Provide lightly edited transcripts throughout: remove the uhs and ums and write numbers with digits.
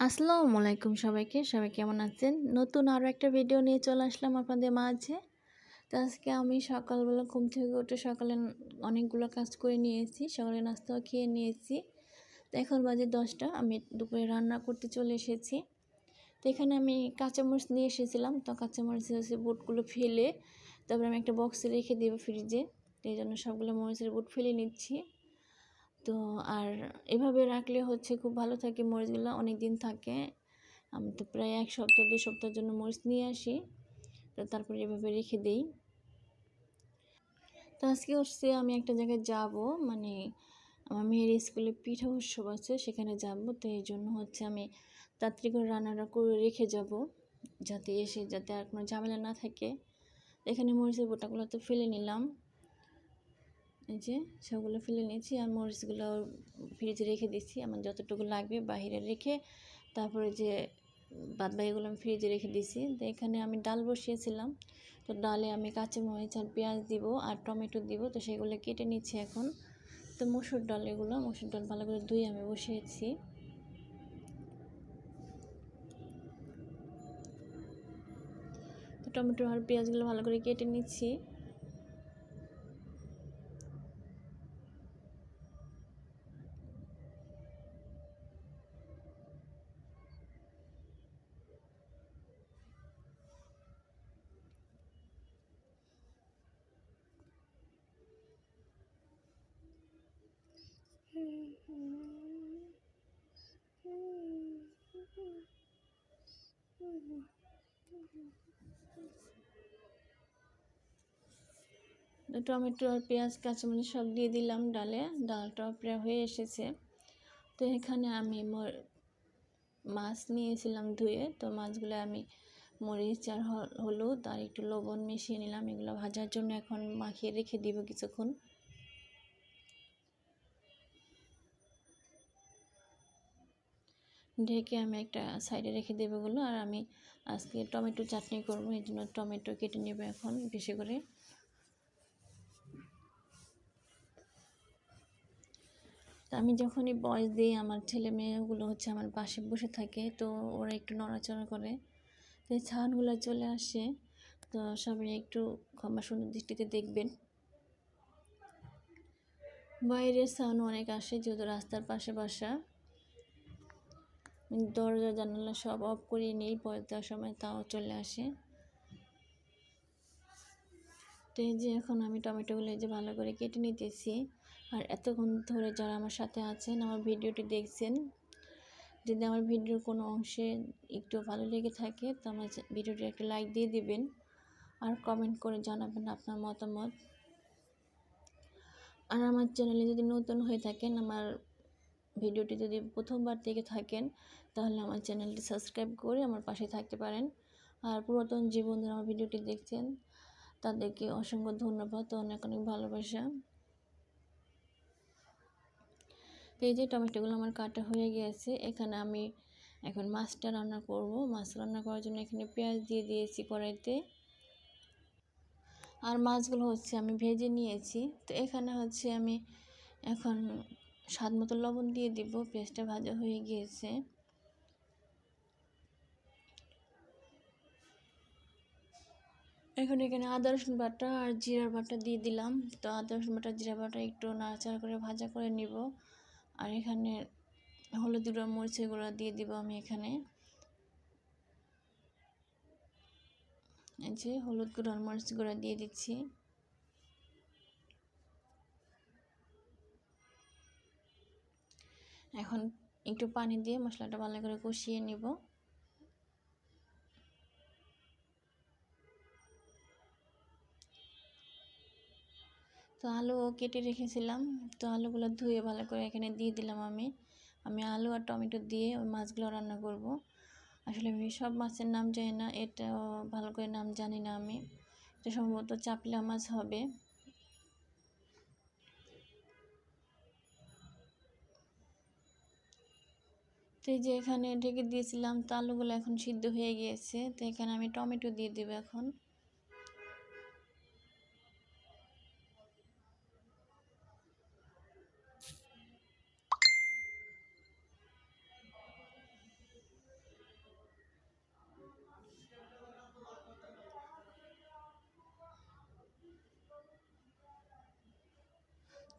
আসসালামু আলাইকুম সবাইকে। সবাই কেমন আছেন? নতুন আরও একটা ভিডিও নিয়ে চলে আসলাম আপনাদের মাঝে। তো আজকে আমি সকালবেলা ঘুম থেকে উঠে সকালে অনেকগুলো কাজ করে নিয়েছি। সকালে নাস্তাও খেয়ে নিয়েছি। তো এখন বাজে 10টা। আমি দুপুরে রান্না করতে চলে এসেছি। তো এখানে আমি কাঁচামরিচ নিয়ে এসেছিলাম। তো কাঁচামরিচের বুটগুলো ফেলে তারপরে আমি একটা বক্সে রেখে দেবো ফ্রিজে। তো এই জন্য সবগুলো মরিচের বুট ফেলে নিচ্ছি। তো আর এভাবে রাখলে হচ্ছে খুব ভালো থাকে, মরিচগুলো অনেক দিন থাকে। আমি তো প্রায় 1 সপ্তাহ 2 সপ্তাহের জন্য মরিচ নিয়ে আসি, তো তারপরে এভাবে রেখে দিই। তো আজকে হচ্ছে আমি একটা জায়গায় যাব, মানে আমার মেয়ের স্কুলে পিঠা উৎসব আছে, সেখানে যাব। তো এই জন্য হচ্ছে আমি তাড়াতাড়ি করে রান্নাটা করে রেখে যাব, যাতে আর কোনো ঝামেলা না থাকে। এখানে মরিচের বোটাগুলো তো ফেলে নিলাম, এই যে সবগুলো ফেলে নিয়েছি। আর মরিচগুলো ফ্রিজে রেখে দিচ্ছি, আমার যতটুকু লাগবে বাইরে রেখে তারপরে যে বাদবাকিগুলো আমি ফ্রিজে রেখে দিয়েছি। তো এখানে আমি ডাল বসিয়েছিলাম, তো ডালে আমি কাঁচামরিচ আর পেঁয়াজ দিব আর টমেটো দিব, তো সেগুলো কেটে নিচ্ছি এখন। তো মসুর ডাল ভালো করে ধুয়ে আমি বসিয়েছি। তো টমেটো আর পেঁয়াজগুলো ভালো করে কেটে নিচ্ছি। টমেটো আর পেঁয়াজ কাঁচামরিচ সব দিয়ে দিলাম ডালে। ডালটাও প্রায় হয়ে এসেছে। তো এখানে আমি মাছ নিয়েছিলাম ধুয়ে, তো মাছগুলো আমি মরিচ আর হলুদ আর একটু লবণ মিশিয়ে নিলাম। এগুলো ভাজার জন্য এখন মাখিয়ে রেখে দিব কিছুক্ষণ। ঢেকে আমি একটা সাইডে রেখে দেবো এগুলো। আর আমি আজকে টমেটো চাটনি করবো, এই জন্য টমেটো কেটে নেব এখন বেশি করে। তো আমি যখনই বয়স দিই, আমার ছেলে মেয়েগুলো হচ্ছে আমার পাশে বসে থাকে, তো ওরা একটু নড়াচড়া করে, তো এই ছাউনগুলো চলে আসে। তো সবাই একটু ক্ষমা সুন্দর দৃষ্টিতে দেখবেন। বাইরের সাউন্ড অনেক আসে, যেহেতু রাস্তার পাশে বাসা। দরজা জানালা সব অফ করে নেই পরে দেওয়ার সময়, তাও চলে আসে। তো এই যে এখন আমি টমেটোগুলো এই যে ভালো করে কেটে নিতেছি। আর এতক্ষণ ধরে যারা আমার সাথে আছেন, আমার ভিডিওটি দেখছেন, যদি আমার ভিডিওর কোনো অংশে একটু ভালো লেগে থাকে তো আমার ভিডিওটি একটা লাইক দিয়ে দিবেন আর কমেন্ট করে জানাবেন আপনার মতামত। আর আমার চ্যানেলে যদি নতুন হয়ে থাকেন, আমার ভিডিওটি যদি প্রথমবার থেকে থাকেন, তাহলে আমার চ্যানেলটি সাবস্ক্রাইব করে আমার পাশে থাকতে পারেন। আর পুরাতন যে বন্ধুরা আমার ভিডিওটি দেখছেন, তাদেরকে অসংখ্য ধন্যবাদ ও অনেক অনেক ভালোবাসা। এই যে টমেটোগুলো আমার কাটা হয়ে গিয়েছে। এখানে আমি এখন মাছটা রান্না করব। মাছ রান্না করার জন্য এখানে পেঁয়াজ দিয়ে দিয়েছি কড়াইতে। আর মাছগুলো হচ্ছে আমি ভেজে নিয়েছি। তো এখানে হচ্ছে আমি এখন স্বাদ মতো লবণ দিয়ে দিব। পেঁয়াজটা ভাজা হয়ে গিয়েছে। এখন এখানে আদা রসুন বাটা আর জিরার বাটা দিয়ে দিলাম। তো আদা রসুন বাটা জিরা বাটা একটু নাড়াচাড়া করে ভাজা করে নিব। আর এখানে হলুদ গুঁড়া মরিচের গুঁড়া দিয়ে দিব আমি এখানে। এই যে হলুদ গুঁড়া মরিচ গুঁড়া দিয়ে দিচ্ছি। এখন একটু পানি দিয়ে মশলাটা ভালো করে কষিয়ে নিব। তো আলু কেটে রেখেছিলাম, তো আলুগুলো ধুয়ে ভালো করে এখানে দিয়ে দিলাম আমি আলু আর টমেটো দিয়ে ওই মাছগুলো রান্না করব। আসলে আমি সব মাছের নাম জানি না, এটাও ভালো করে নাম জানি না আমি। এটা সম্ভবত চাপলা মাছ হবে। তো এই যে এখানে ঢেকে দিয়েছিলাম, তো আলুগুলো এখন সিদ্ধ হয়ে গিয়েছে। তো এখানে আমি টমেটো দিয়ে দেবো এখন।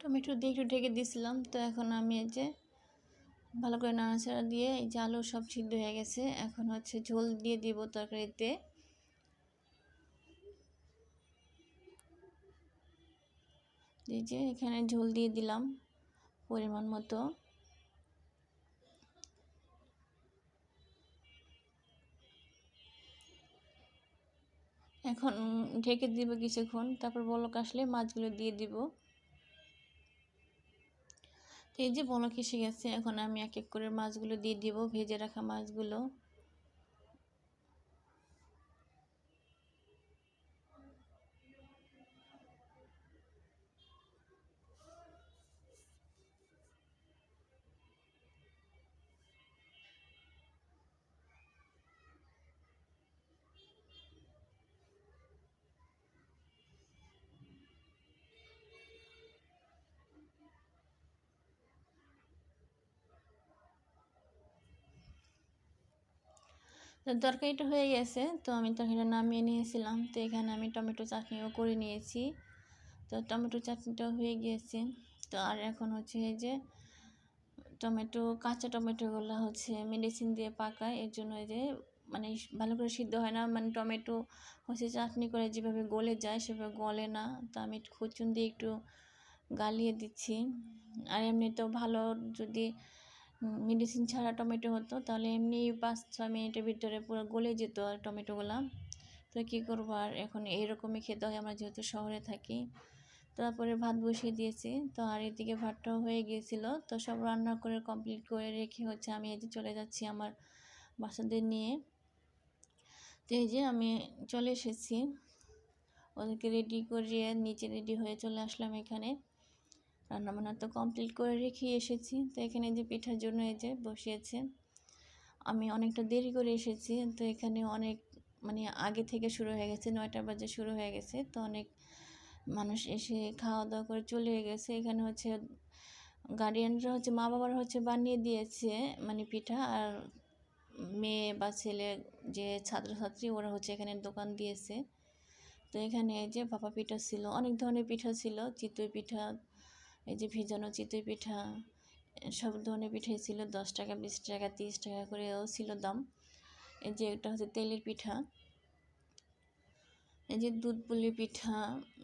টমেটো দিয়ে একটু ঢেকে দিয়েছিলাম। তো এখন আমি এই যে ভালো করে নাড়াচাড়া দিয়ে এই যে আলু সব সিদ্ধ হয়ে গেছে। এখন হচ্ছে ঝোল দিয়ে দিব তরকারিতে। এই যে এখানে ঝোল দিয়ে দিলাম পরিমাণ মতো। এখন ঢেকে দিব কিছুক্ষণ, তারপর বলক আসলে মাছগুলো দিয়ে দিব। তো এই যে বলক এসে গেছে, এখন আমি এক এক করে মাছগুলো দিয়ে দিব, ভেজে রাখা মাছগুলো। তো তরকারিটা হয়ে গেছে, তো আমি তরকারিটা নামিয়ে নিয়েছিলাম। তো এখানে আমি টমেটো চাটনিও করে নিয়েছি। তো টমেটো চাটনিটা হয়ে গিয়েছে। তো আর এখন হচ্ছে এই যে কাঁচা টমেটোগুলো হচ্ছে মেডিসিন দিয়ে পাকায়, এর জন্য এই যে মানে ভালো করে সিদ্ধ হয় না, মানে টমেটো হচ্ছে চাটনি করে যেভাবে গলে যায় সেভাবে গলে না। তো আমি খুচুন দিয়ে একটু গালিয়ে দিচ্ছি। আর এমনিতেও ভালো যদি মেডিসিন ছাড়া টমেটো হতো তাহলে এমনি 5-6 মিনিটের ভিতরে পুরো গলে যেত আর টমেটোগুলো। তো কী করবো, আর এখন এইরকমই খেতে হয়, আমরা যেহেতু শহরে থাকি। তারপরে ভাত বসিয়ে দিয়েছি। তো আর এদিকে ভাতটাও হয়ে গিয়েছিল। তো সব রান্না করে কমপ্লিট করে রেখে হচ্ছে আমি এই যে চলে যাচ্ছি আমার বাচ্চাদের নিয়ে। তো এই যে আমি চলে এসেছি, ওদেরকে রেডি করিয়ে নিচে রেডি হয়ে চলে আসলাম এখানে। রান্নাবান্না তো কমপ্লিট করে রেখে এসেছি। তো এখানে যে পিঠার জন্য এই যে বসিয়েছে, আমি অনেকটা দেরি করে এসেছি। তো এখানে অনেক মানে আগে থেকে শুরু হয়ে গেছে, 9টা বাজে শুরু হয়ে গেছে। তো অনেক মানুষ এসে খাওয়া দাওয়া করে চলে গেছে। এখানে হচ্ছে গার্ডিয়ানরা হচ্ছে মা বাবারা হচ্ছে বানিয়ে দিয়েছে মানে পিঠা, আর মেয়ে বা ছেলে যে ছাত্রছাত্রী ওরা হচ্ছে এখানে দোকান দিয়েছে। তো এখানে এই যে ভাপা পিঠা ছিল, অনেক ধরনের পিঠা ছিল, চিতই পিঠা, এই যে ভেজানো চিতই পিঠা, সব ধরনের পিঠাই ছিল। 10 টাকা, 20 টাকা, 30 টাকা করেও ছিল দাম। এই যে এটা হচ্ছে তেলের পিঠা, এই যে দুধ পুলি পিঠা,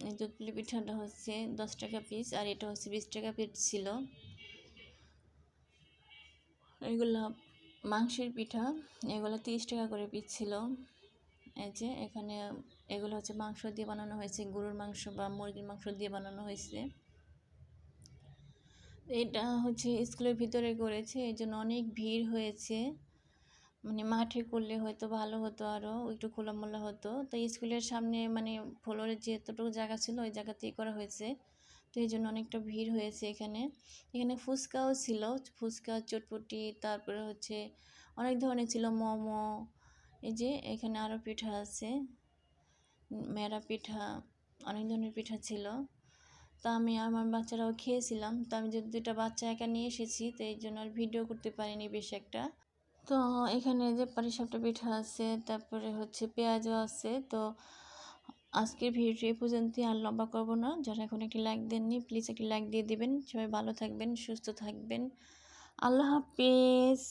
এই দুধ পুলি পিঠাটা হচ্ছে 10 টাকা পিস, আর এটা হচ্ছে 20 টাকা পিস ছিল। এগুলো মাংসের পিঠা, এগুলো 30 টাকা করে পিস ছিল। এই যে এখানে এগুলো হচ্ছে মাংস দিয়ে বানানো হয়েছে, গরুর মাংস বা মুরগির মাংস দিয়ে বানানো হয়েছে। এটা হচ্ছে স্কুলের ভিতরে করেছে, এই জন্য অনেক ভিড় হয়েছে। মানে মাঠে করলে হয়তো ভালো হতো, আরও একটু খোলামেলা হতো। তো স্কুলের সামনে মানে ফ্লোরে যেতটুকু জায়গা ছিল ওই জায়গাতেই করা হয়েছে। তো এই জন্য অনেকটা ভিড় হয়েছে এখানে। এখানে ফুচকাও ছিল, ফুচকা, চটপটি, তারপরে হচ্ছে অনেক ধরনের ছিল, মোমো। এই যে এখানে আরও পিঠা আছে, মেরা পিঠা, অনেক ধরনের পিঠা ছিল। তো আমি আমার বাচ্চারাও খেয়েছিলাম। তো আমি যদি 2টা বাচ্চা একা নিয়ে এসেছি, তো এই জন্য আর ভিডিও করতে পারিনি বেশি একটা। তো এখানে যে পাটিসাপটা পিঠা আছে, তারপরে হচ্ছে পেঁয়াজও আছে। তো আজকের ভিডিওটি এই পর্যন্তই, আর লম্বা করবো না। যারা এখন একটি লাইক দেননি প্লিজ একটি লাইক দিয়ে দিবেন। সবাই ভালো থাকবেন, সুস্থ থাকবেন। আল্লাহ হাফেজ।